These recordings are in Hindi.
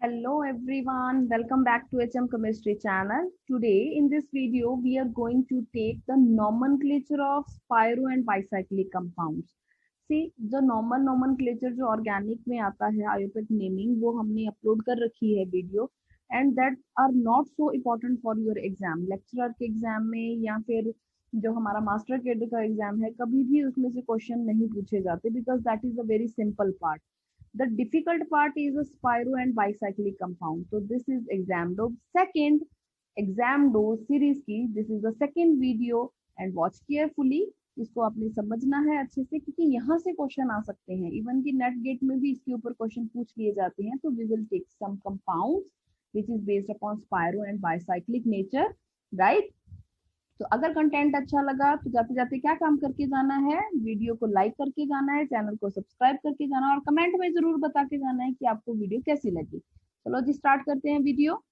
Hello everyone, welcome back to HM Chemistry channel. Today in this video we are going to take the nomenclature of pyro and bicyclic compounds. See, the normal nomenclature जो organic में आता है आयुर्वेद नेमिंग वो हमने अपलोड कर रखी है video and that are not so important for your exam. Lecturer के एग्जाम में या फिर जो हमारा मास्टर कैडर का एग्जाम है कभी भी उसमें से क्वेश्चन नहीं पूछे जाते because that is a very simple part. The difficult part is a spiro and bicyclic compound. So this is exam dose second exam dose series की. This is the second video and watch carefully. इसको आपने समझना है अच्छे से क्योंकि यहाँ से क्वेश्चन आ सकते हैं. इवन की नेट गेट में भी इसके ऊपर क्वेश्चन पूछ लिए जाते हैं. तो we will take some compounds which is based upon spiro and bicyclic nature, right? तो अगर कंटेंट अच्छा लगा तो जाते जाते क्या काम करके जाना है, वीडियो को लाइक करके जाना है, चैनल को सब्सक्राइब करके जाना है और कमेंट में जरूर बता के जाना है कि आपको वीडियो कैसी लगी. चलो जी स्टार्ट करते हैं video.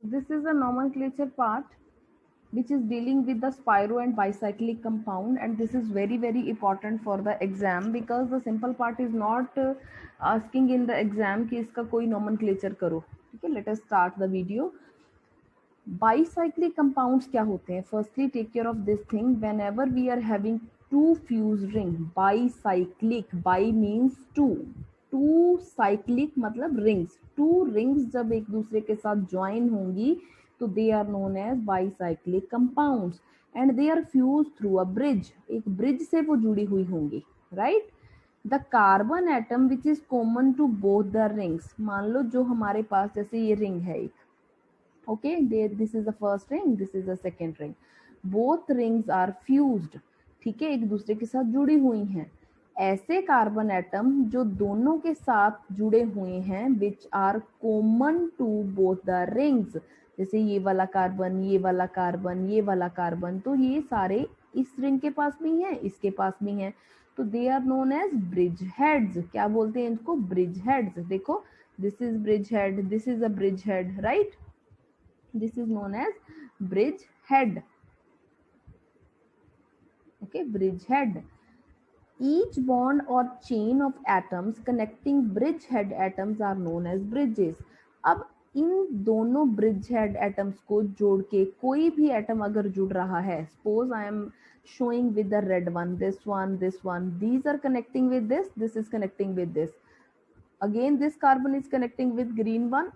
This is a nomenclature part which is dealing with the spiro and bicyclic compound and this is very important for the exam because the simple part is not asking in the exam कि इसका कोई nomenclature करो. ठीक है, let us start the video. Bicyclic compounds क्या होते हैं? Firstly take care of this thing. Whenever we are having two fused ring, bicyclic, bi means two cyclic मतलब rings, two rings जब एक दूसरे के साथ join होंगी तो they are known as bicyclic compounds and they are fused through a bridge. एक bridge से वो जुड़ी हुई होंगी, right? The carbon atom which is common to both the rings. मान लो जो हमारे पास जैसे ये ring है एक, okay, this is the first ring, this is the second ring, both rings are fused. ठीक है, एक दूसरे के साथ जुड़ी हुई हैं. ऐसे कार्बन एटम जो दोनों के साथ जुड़े हुए हैं which are common to both the rings, जैसे ये वाला कार्बन, ये वाला कार्बन, ये वाला कार्बन, तो ये सारे इस रिंग के पास भी हैं, इसके पास भी हैं, तो they are known as bridge heads. क्या बोलते हैं इनको? Bridge heads. देखो, this is bridge head, this is a bridge head, right? This is known as bridge head. Okay, bridge head. Each bond or chain of atoms connecting bridge head atoms are known as bridges. अब इन दोनों ब्रिज हेड एटम्स को जोड़ के कोई भी एटम अगर जुड़ रहा है, suppose I M showing with the red one, this one, these are connecting with this is connecting with this, again this carbon is connecting with green one,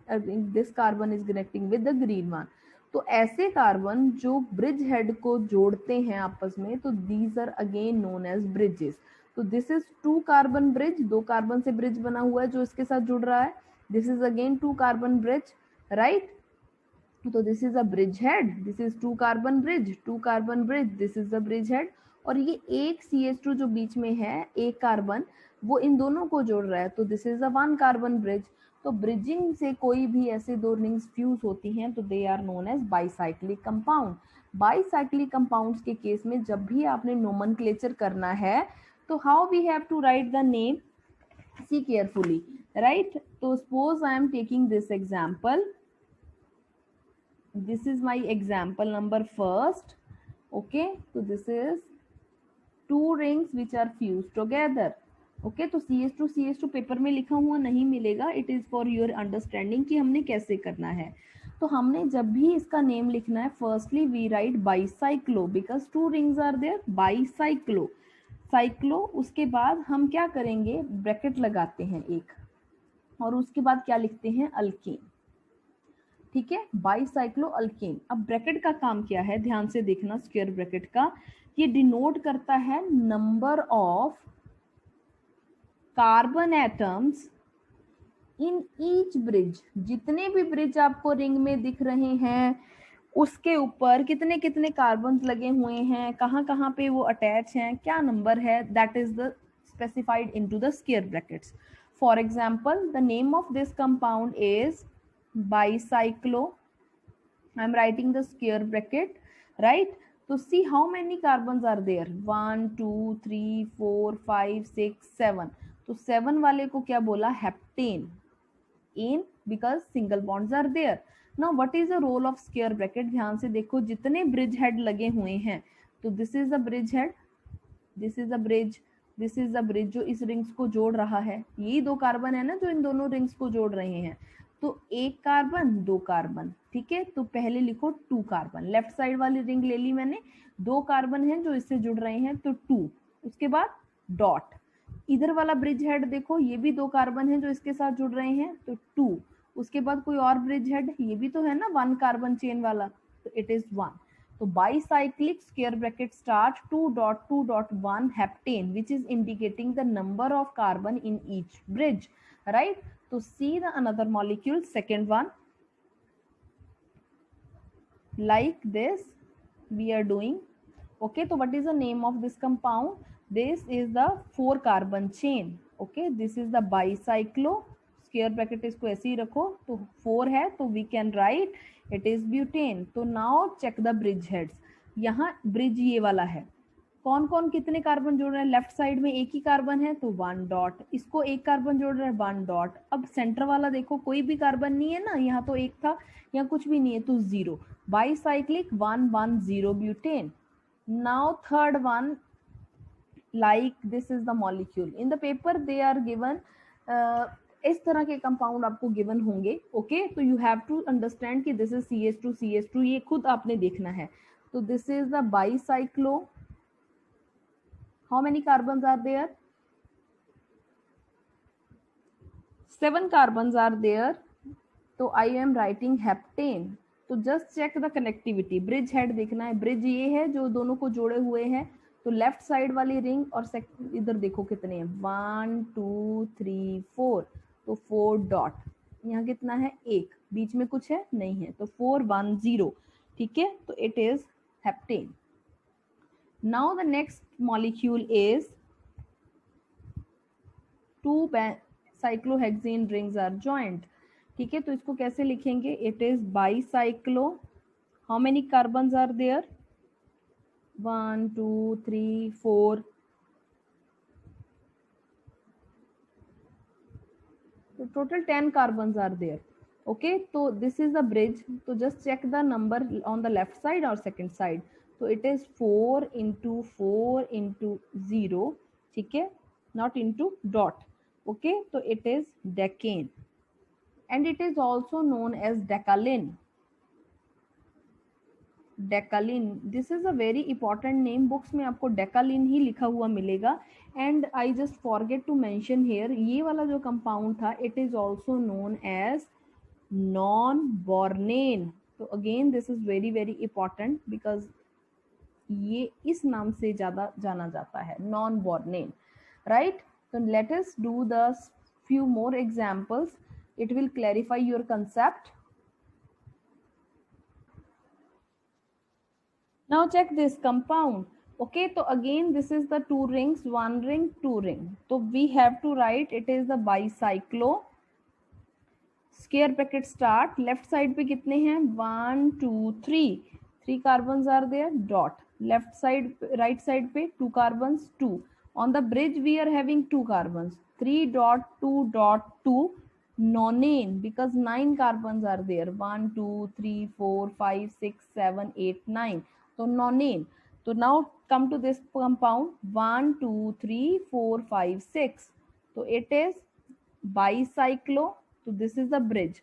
this carbon is connecting with the green one. तो ऐसे कार्बन जो ब्रिज हेड को जोड़ते हैं आपस में, तो these are again known as bridges. तो this is two carbon bridge, दो कार्बन से ब्रिज बना हुआ है जो इसके साथ जुड़ रहा है. this is again two carbon bridge, right? तो this is a bridge head, this is two carbon bridge, this is the bridge head. और ये एक CH2 जो बीच में है, एक कार्बन, वो इन दोनों को जोड़ रहा है, तो this is a one carbon bridge. तो ब्रिजिंग से कोई भी ऐसे दो रिंग्स फ्यूज होती हैं तो they are known as bicyclic compound. Bicyclic compounds के केस में जब भी आपने नोमेनक्लेचर करना है तो how we have to write the name, see carefully, right? तो suppose I am taking this example, this is my example number first. Okay, so this is two rings which are fused together. Okay, तो CH2 पेपर में लिखा हुआ नहीं मिलेगा, it is for your understanding कि हमने कैसे करना है. तो हमने जब भी इसका नेम लिखना है, firstly we write bicyclo because two rings are there, bicyclo, cyclo. उसके बाद हम क्या करेंगे, ब्रैकेट लगाते हैं एक, और उसके बाद क्या लिखते हैं, अल्कीन. ठीक है, बाइसाइक्लो अल्केन. अब ब्रैकेट का काम क्या है, ध्यान से देखना, स्क्वायर ब्रैकेट का ये डिनोट करता है number of carbon atoms in each bridge. जितने भी ब्रिज आपको रिंग में दिख रहे हैं उसके ऊपर कितने कितने कार्बन लगे हुए हैं, कहाँ कहाँ पे वो अटैच हैं, क्या नंबर है, that is the specified into the square brackets. For example the name of this compound is bicyclo. I'm writing the square bracket, right? So see how many carbons are there, 1 2 3 4 5 6 7. तो 7 वाले को क्या बोला, heptane. In because single bonds are there. Now what is the role of square bracket? ध्यान से देखो, जितने ब्रिज हेड लगे हुए हैं, तो this is the bridge head, this is the bridge, this is the bridge जो इस रिंग्स को जोड़ रहा है। यही दो कार्बन है ना जो इन दोनों रिंग्स को जोड़ रहे हैं। तो एक कार्बन, दो कार्बन, ठीक है। तो पहले लिखो टू कार्बन, लेफ्ट साइड वाली रिंग ले ली मैंने, दो कार्बन है जो इससे जुड़ रहे हैं, तो टू, उसके बाद डॉट। इधर वाला ब्रिज हेड देखो, ये भी दो कार्बन है जो इसके साथ जुड़ रहे हैं, तो टू, उसके बाद कोई और ब्रिज हेड, ये भी तो है ना वन कार्बन चेन वाला, तो इट इज वन। तो bicyclic square bracket start 2.2.1 heptane, which is indicating the number of carbon in each bridge, right? So see the another molecule, second one, like this we are doing. Okay, so what is the name of this compound? This is the 4 carbon chain. Okay, this is the bicyclo, square bracket इसको ऐसे ही रखो, तो 4 है तो we can write it is butane. तो now check the bridge heads. यहाँ ब्रिज ये वाला है, कौन कौन कितने कार्बन जोड़ रहे हैं? लेफ्ट साइड में एक ही कार्बन है तो 1 डॉट, इसको एक कार्बन जोड़ रहे हैं 1 डॉट। अब सेंटर वाला देखो, कोई भी कार्बन नहीं है ना, यहाँ तो एक था, यहाँ कुछ भी नहीं है तो 0। Bicyclic 110 butane. Now third one, like this is the molecule in the paper they are given, इस तरह के कंपाउंड आपको गिवन होंगे। ओके, तो यू हैव टू अंडरस्टैंड कि दिस इज CH2, ये खुद आपने देखना है। तो this is the bicyclo, how many carbons are there? 7 carbons are there, तो आई एम राइटिंग हेप्टेन। तो just check the connectivity, bridgehead देखना है, ब्रिज ये है जो दोनों को जोड़े हुए हैं, तो लेफ्ट साइड वाली रिंग और इधर देखो कितने हैं, 1 2 3 4, तो 4 डॉट, यहाँ कितना है, एक, बीच में कुछ है नहीं है, तो 410, ठीक है, तो it is heptane. Now the next molecule is 2 cyclohexane rings are joint, ठीक है। तो इसको कैसे लिखेंगे? It is bicyclo, how many carbons are there? 1 2 3 4, so total 10 carbons are there. Okay, so this is the bridge, so just check the number on the left side or second side. So it is 4 into 4 into 0, ठीक है, not into dot. Okay, so it is decane and it is also known as decalin. Decalin, this is a very important name, books में आपको डेकालिन ही लिखा हुआ मिलेगा। And I just forget to mention here, ये वाला जो कंपाउंड था it is also known as norbornane. तो again this is very very important because ये इस नाम से ज्यादा जाना जाता है, नॉन बोर्नेन, राइट। तो let us do the few more examples, it will clarify your concept. Now check this compound. Okay, so again this is the two rings, one ring, two ring, so we have to write it is the bicyclo, square bracket start, left side पे कितने हैं, 1 2 3, 3 carbons are there, dot, left side right side पे 2 carbons, 2, on the bridge we are having 2 carbons, 3 dot 2 dot 2, nonane, because 9 carbons are there, 1 2 3 4 5 6 7 8 9, so nonane. So now come to this compound, 1 2 3 4 5 6, so it is bicyclo, तो दिस इज द ब्रिज।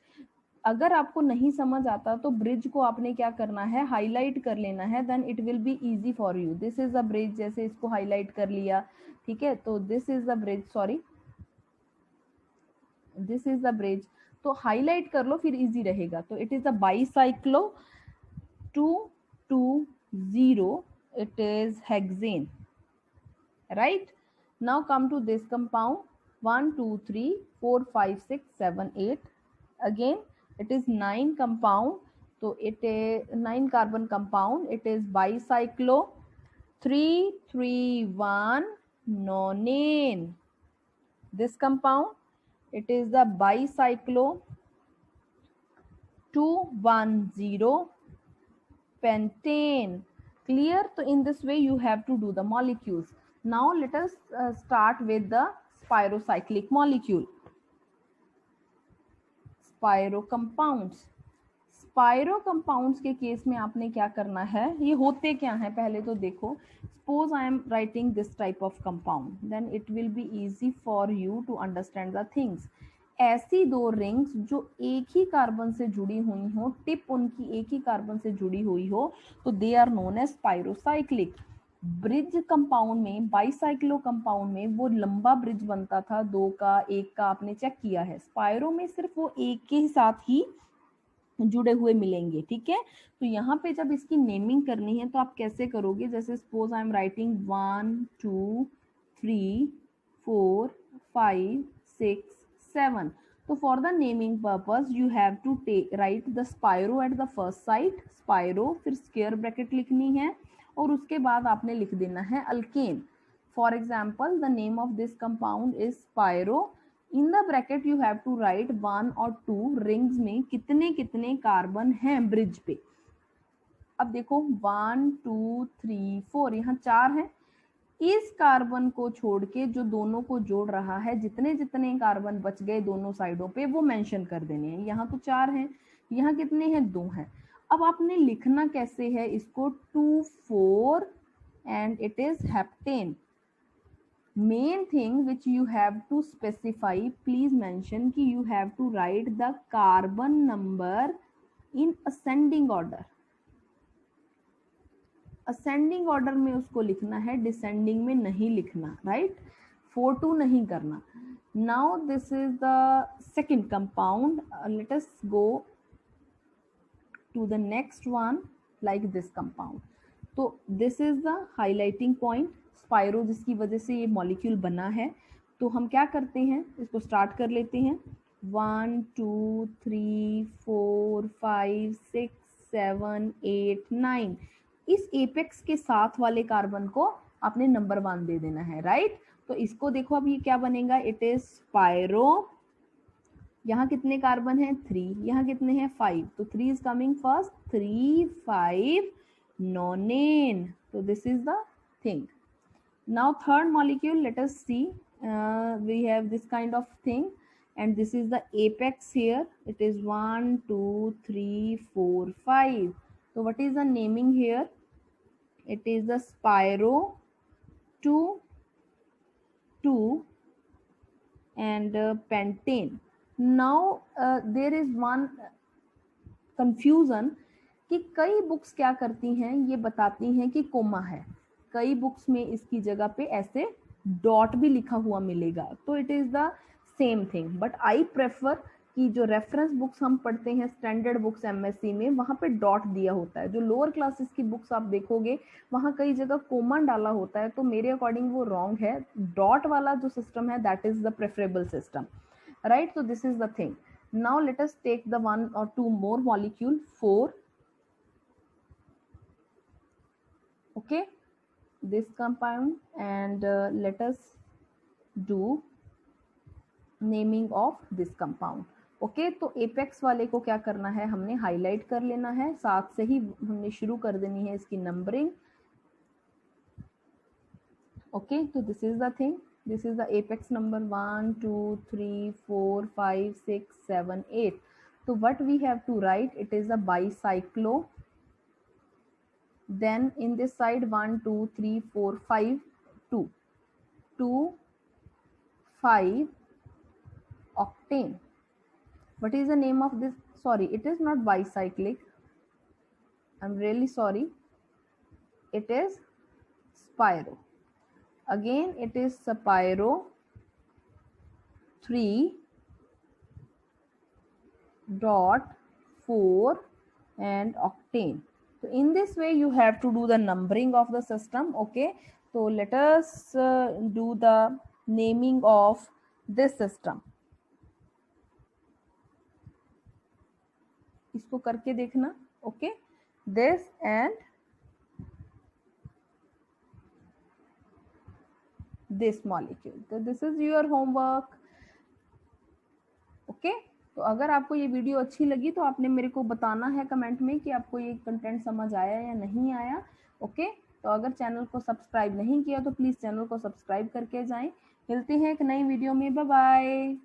अगर आपको नहीं समझ आता तो ब्रिज को आपने क्या करना है, हाईलाइट कर लेना है, then it will be easy for you. This is the bridge, जैसे इसको हाईलाइट कर लिया, ठीक है, तो this is the bridge, sorry this is the bridge, तो हाईलाइट कर लो फिर इजी रहेगा। तो it is the bicyclo 220, it is hexane, right? Now come to this compound, 1 2 3 4 5 6 7 8, again it is 9 compound, so it is 9 carbon compound, it is bicyclo 331 nonane. This compound, it is the bicyclo 210 pentane. Clear? So in this way you have to do the molecules. Now let us start with the spirocyclic molecule. Spiro compounds. Spiro compounds के केस में आपने क्या करना है, ये होते क्या हैं पहले तो देखो. Suppose I am writing this type of compound, then it will be easy for you to understand the things. ऐसी दो रिंग्स जो एक ही कार्बन से जुड़ी हुई हो, टिप उनकी एक ही कार्बन से जुड़ी हुई हो, तो they are known as spirocyclic. Bridge compound में, बाईसाइक्लो कंपाउंड में वो लंबा ब्रिज बनता था, दो का एक का, आपने चेक किया है. स्पायरो में सिर्फ वो एक के साथ ही जुड़े हुए मिलेंगे. ठीक है, तो यहाँ पे जब इसकी नेमिंग करनी है तो आप कैसे करोगे, जैसे सपोज आई एम राइटिंग 1 2 3 4 5 6 7. तो for the naming purpose you have to write the spiro at the first side, spiro, फिर स्क्वायर ब्रैकेट लिखनी है और उसके बाद आपने लिख देना है alkane. For example the name of this compound is spiro. In the bracket you have to write 1 और 2 रिंग्स में कितने कितने कार्बन हैं ब्रिज पे. अब देखो 1 2 3 4, यहाँ 4 हैं. इस कार्बन को छोड़ के जो दोनों को जोड़ रहा है, जितने जितने कार्बन बच गए दोनों साइडों पे वो मेंशन कर देने हैं. यहाँ तो 4 हैं, यहाँ कितने हैं, 2 हैं. अब आपने लिखना कैसे है इसको, 2 4 and it is heptane. Main thing which you have to specify, please mention कि you have to write the carbon number in ascending order. ascending order में उसको लिखना है, descending में नहीं लिखना, right? 4 2 नहीं करना. Now this is the second compound. Let us go to the next one like this compound. तो this is the highlighting point. स्पायरो जिसकी वजह से ये मॉलिक्यूल बना है. तो हम क्या करते हैं, इसको स्टार्ट कर लेते हैं. 1 2 3 4 5 6 7 8 9. इस एपेक्स के साथ वाले कार्बन को आपने नंबर 1 दे देना है, राइट? तो इसको देखो अब ये क्या बनेगा, इट इज स्पायरो. यहाँ कितने कार्बन है, 3. यहाँ कितने हैं, 5. तो 3 is coming first, 3 5 nonane. So this is the thing. Now third molecule, let us see. We have this kind of thing and this is the apex here. It is 1 2 3 4 5. So what is the naming here? It is the spiro 2 2 and pentane. Now there is one confusion कि कई बुक्स क्या करती हैं, ये बताती हैं कि कोमा है. कई बुक्स में इसकी जगह पे ऐसे डॉट भी लिखा हुआ मिलेगा. तो it is the same thing, but I prefer कि जो रेफरेंस बुक्स हम पढ़ते हैं, स्टैंडर्ड बुक्स एमएससी में, वहाँ पे डॉट दिया होता है. जो लोअर क्लासेस की बुक्स आप देखोगे वहाँ कई जगह कोमा डाला होता है, तो मेरे अकॉर्डिंग वो रॉन्ग है. डॉट वाला जो सिस्टम है that is the preferable system, right? So this is the thing. Now let us take the 1 or 2 more molecule, 4. Okay, this compound, and let us do naming of this compound. Okay, तो एपेक्स वाले को क्या करना है, हमने हाईलाइट कर लेना है, साथ से ही हमने शुरू कर देनी है इसकी नंबरिंग. ओके, तो this is the thing. This is the apex number 1 2 3 4 5 6 7 8. So what we have to write, it is a bicyclo. Then in this side 1 2 3 4 5 2 2 5 octane. What is the name of this? Sorry, it is not bicyclic. I'm really sorry. It is spiro. Again it is spiro 3 dot 4 and octane. So in this way you have to do the numbering of the system. Okay, so let us do the naming of this system. इसको करके देखना. Okay, this and this molecule. So this is your homework. Okay, तो अगर आपको ये वीडियो अच्छी लगी तो आपने मेरे को बताना है कमेंट में कि आपको ये कंटेंट समझ आया या नहीं आया. ओके, तो अगर चैनल को सब्सक्राइब नहीं किया तो प्लीज़ चैनल को सब्सक्राइब करके जाएं. मिलते हैं एक नई वीडियो में. Bye bye.